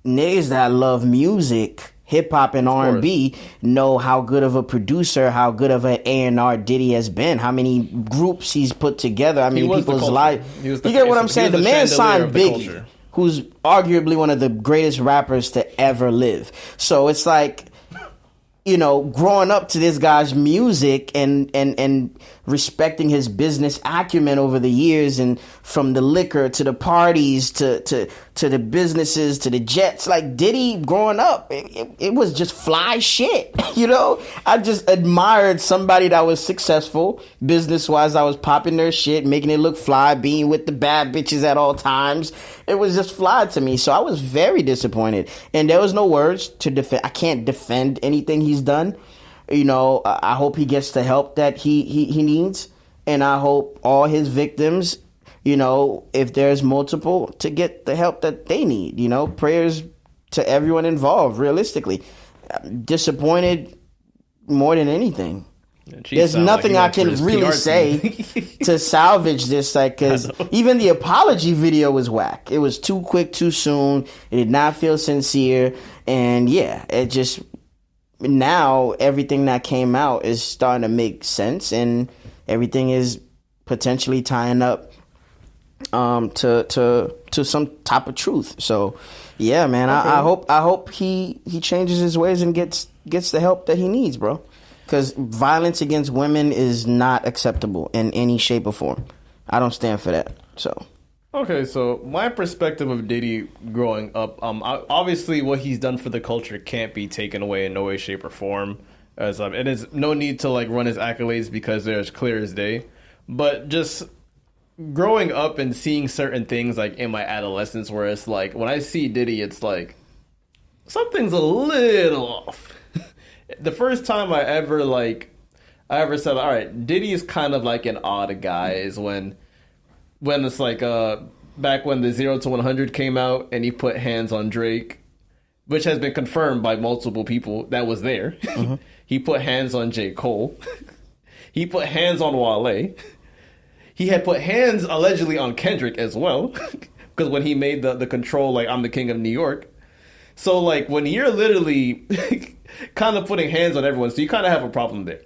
niggas that love music, hip hop and R&B, know how good of a producer, how good of an A&R Diddy has been, how many groups he's put together, how many people's lives. You get what I'm saying? The man signed Biggie, who's arguably one of the greatest rappers to ever live. So it's like, growing up to this guy's music and respecting his business acumen over the years, and from the liquor to the parties to the businesses to the jets, like Diddy growing up, it was just fly shit. I just admired somebody that was successful business wise. I was popping their shit, making it look fly, being with the bad bitches at all times. It was just fly to me. So I was very disappointed, and there was no words to defend. I can't defend anything he's done. I hope he gets the help that he needs, and I hope all his victims, if there's multiple, to get the help that they need. Prayers to everyone involved. Realistically, I'm disappointed more than anything. There's nothing I can really say to salvage this, because even the apology video was whack. It was too quick, too soon. It did not feel sincere, and it just. Now everything that came out is starting to make sense, and everything is potentially tying up to some type of truth. So yeah, man, okay. I hope he changes his ways and gets the help that he needs, bro. Because violence against women is not acceptable in any shape or form. I don't stand for that. So. Okay, so my perspective of Diddy growing up, obviously what he's done for the culture can't be taken away in no way, shape, or form. And there's no need to run his accolades because they're as clear as day. But just growing up and seeing certain things in my adolescence, where it's like when I see Diddy, it's like something's a little off. The first time I ever said, all right, Diddy is kind of like an odd guy is when it's like back when the 0 to 100 came out and he put hands on Drake, which has been confirmed by multiple people that was there. Mm-hmm. He put hands on J. Cole. He put hands on Wale. He had put hands allegedly on Kendrick as well, because when he made the control, like, I'm the king of New York. So, like, when you're literally kind of putting hands on everyone, so you kind of have a problem there.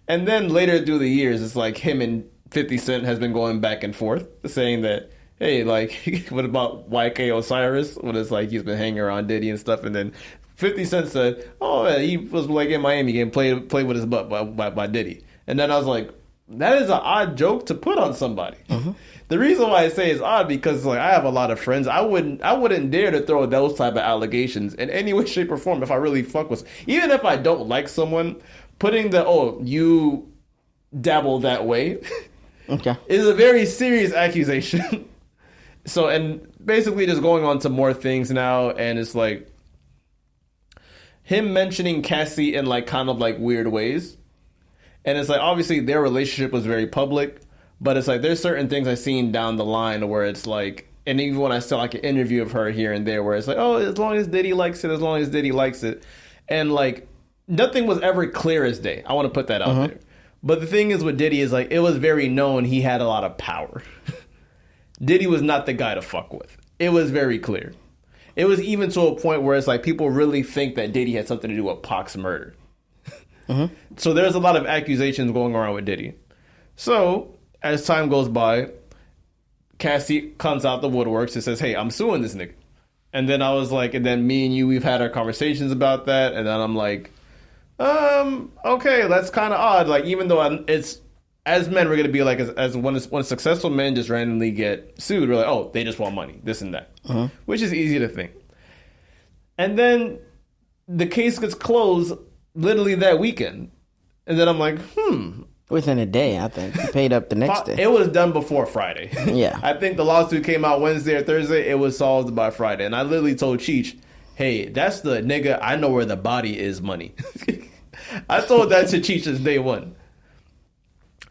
And then later through the years, it's like him and 50 Cent has been going back and forth, saying that, hey, like, what about YK Osiris? When it's like he's been hanging around Diddy and stuff, and then 50 Cent said, oh, yeah, he was like in Miami getting played with his butt by Diddy. And then I was like, that is an odd joke to put on somebody. Mm-hmm. The reason why I say it's odd because like I have a lot of friends. I wouldn't dare to throw those type of allegations in any way, shape, or form if I really fuck with. Even if I don't like someone, putting you dabble that way, okay, is a very serious accusation. So, and basically just going on to more things now, and it's like him mentioning Cassie in like kind of like weird ways. And it's like, obviously, their relationship was very public, but it's like, there's certain things I've seen down the line where it's like, and even when I saw like an interview of her here and there, where it's like, oh, as long as Diddy likes it. And like, nothing was ever clear as day. I want to put that out there. But the thing is with Diddy is like, it was very known he had a lot of power. Diddy was not the guy to fuck with. It was very clear. It was even to a point where it's like, people really think that Diddy had something to do with Pac's murder. Mm-hmm. So there's a lot of accusations going around with Diddy. So as time goes by, Cassie comes out the woodworks and says, hey, I'm suing this nigga. And then I was like, and then me and you, we've had our conversations about that. And then I'm like, okay, that's kind of odd. Like, even though it's, as men, we're going to be like, as when successful men just randomly get sued, we're like, oh, they just want money, this and that, which is easy to think. And then the case gets closed literally that weekend. And then I'm like, within a day, I think. He paid up the next day. It was done before Friday. Yeah. I think the lawsuit came out Wednesday or Thursday. It was solved by Friday. And I literally told Cheech, hey, that's the nigga I know where the body is money. I told that to Cheech since day one.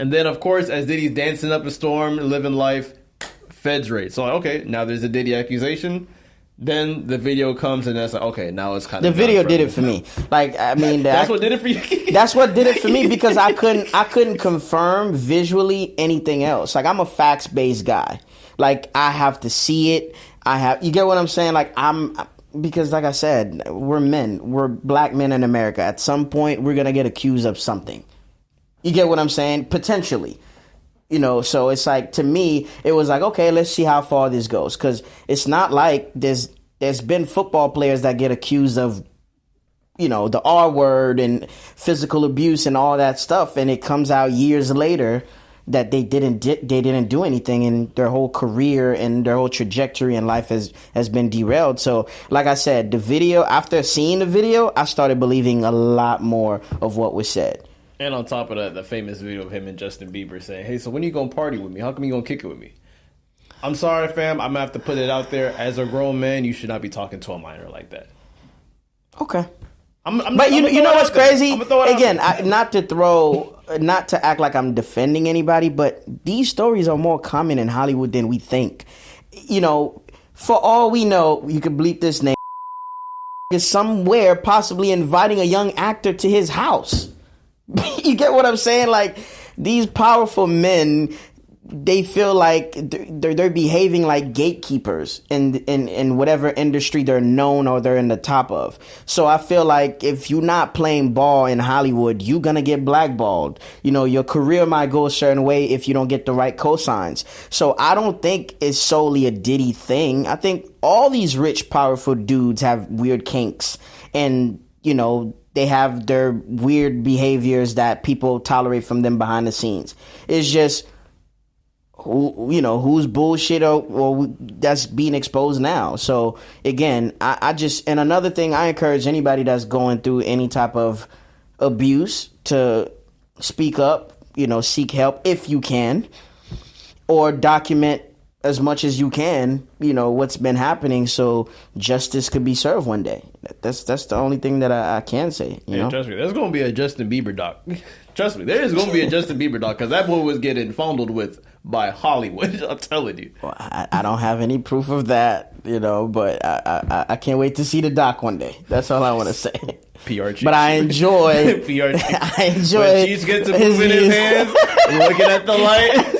And then, of course, as Diddy's dancing up a storm, living life, feds raid. So, like, okay, now there's a Diddy accusation. Then the video comes and that's like, okay, now it's kind of... The video did it for me. Like, I mean... That's what did it for you? That's what did it for me because I couldn't confirm visually anything else. Like, I'm a facts-based guy. Like, I have to see it. You get what I'm saying? Like, because like I said, we're men. We're black men in America. At some point, we're going to get accused of something. You get what I'm saying? Potentially. You know, so it's like, to me, it was like, okay, let's see how far this goes. Because it's not like there's been football players that get accused of, you know, the R word and physical abuse and all that stuff. And it comes out years later that they didn't do anything, and their whole career and their whole trajectory in life has been derailed. So, like I said, the video, after seeing the video, I started believing a lot more of what was said. And on top of that, the famous video of him and Justin Bieber saying, hey, so when are you going to party with me? How come you going to kick it with me? I'm sorry, fam. I'm going to have to put it out there. As a grown man, you should not be talking to a minor like that. Okay. But you know what's crazy? Again, not to act like I'm defending anybody, but these stories are more common in Hollywood than we think. You know, for all we know, you could bleep this name, is somewhere possibly inviting a young actor to his house. You get what I'm saying? Like, these powerful men, they feel like they're behaving like gatekeepers in whatever industry they're known or they're in the top of. So I feel like if you're not playing ball in Hollywood, you're going to get blackballed. You know, your career might go a certain way if you don't get the right cosigns. So I don't think it's solely a Diddy thing. I think all these rich, powerful dudes have weird kinks, and, you know, they have their weird behaviors that people tolerate from them behind the scenes. It's just, who's bullshit or that's being exposed now. So again, I just, and another thing, I encourage anybody that's going through any type of abuse to speak up, seek help if you can, or document as much as you can, what's been happening, so justice could be served one day. That's the only thing that I can say. Trust me, there's gonna be a Justin Bieber doc. Trust me, there is gonna be a Justin Bieber doc because that boy was getting fondled with by Hollywood. I'm telling you. Well, I don't have any proof of that, but I can't wait to see the doc one day. That's all I want to say. PR cheat. But I enjoy. PR cheat. I enjoy. When Cheats gets to move in his hands, looking at the light.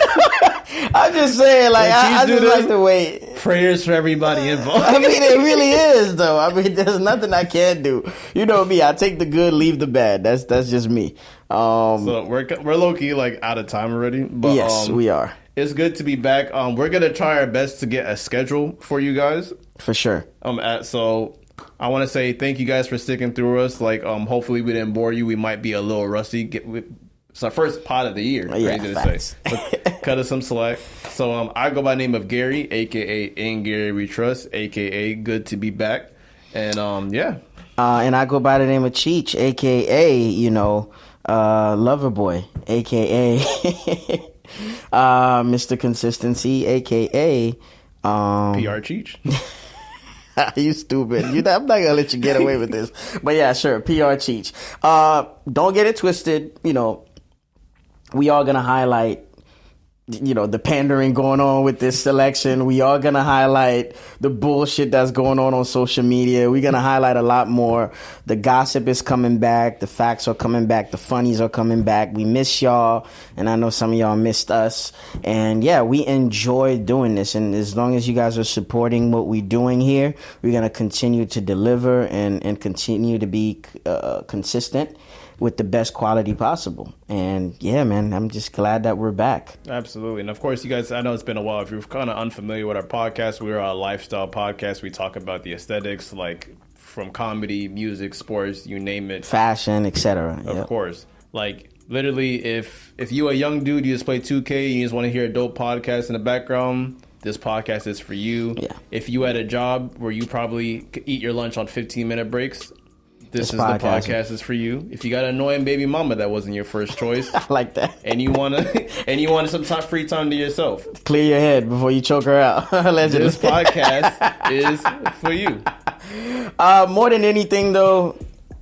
I'm just saying, like, I just like to wait. Prayers for everybody involved. I mean, it really is, though. I mean, there's nothing I can't do. You know me. I take the good, leave the bad. That's just me. So we're low key like out of time already. But, yes, we are. It's good to be back. We're gonna try our best to get a schedule for you guys. For sure. So I want to say thank you guys for sticking through us. Like, hopefully we didn't bore you. We might be a little rusty. It's our first pod of the year. Crazy to say. But cut us some slack. So I go by the name of Gary, aka In Gary We Trust, aka Good to Be Back. And and I go by the name of Cheech, aka Lover Boy, aka Mr. Consistency, aka PR Cheech. You stupid. I'm not gonna let you get away with this. But yeah, sure, PR Cheech. Don't get it twisted. We are gonna highlight the pandering going on with this selection. We are going to highlight the bullshit that's going on social media. We're going to highlight a lot more. The gossip is coming back. The facts are coming back. The funnies are coming back. We miss y'all, and I know some of y'all missed us. And yeah, we enjoy doing this. And as long as you guys are supporting what we're doing here, we're going to continue to deliver and continue to be consistent with the best quality possible. And yeah, man, I'm just glad that we're back. Absolutely. And of course, you guys, I know it's been a while. If you're kind of unfamiliar with our podcast, we're a lifestyle podcast. We talk about the aesthetics, like from comedy, music, sports, you name it. Fashion, etc. Of course. Like literally, if you a young dude, you just play 2K, you just want to hear a dope podcast in the background, this podcast is for you. Yeah. If you had a job where you probably eat your lunch on 15-minute breaks, this is the podcast is for you. If you got an annoying baby mama that wasn't your first choice, I like that, and you want some free time to yourself, clear your head before you choke her out. Allegedly. This podcast is for you. More than anything, though,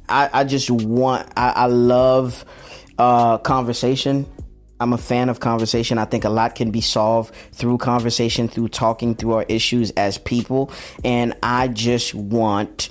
I love conversation. I'm a fan of conversation. I think a lot can be solved through conversation, through talking through our issues as people, and I just want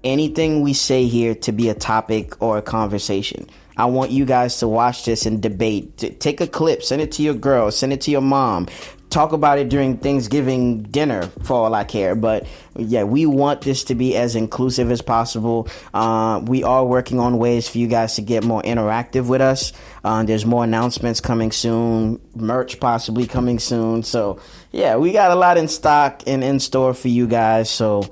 anything we say here to be a topic or a conversation. I want you guys to watch this and debate. Take a clip, send it to your girl, send it to your mom. Talk about it during Thanksgiving dinner for all I care. But yeah, we want this to be as inclusive as possible. We are working on ways for you guys to get more interactive with us. There's more announcements coming soon, merch possibly coming soon. So yeah, we got a lot in stock and in store for you guys. So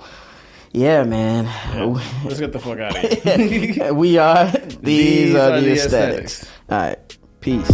yeah, man. Yeah. Let's get the fuck out of here. We are. These are the aesthetics. All right. Peace.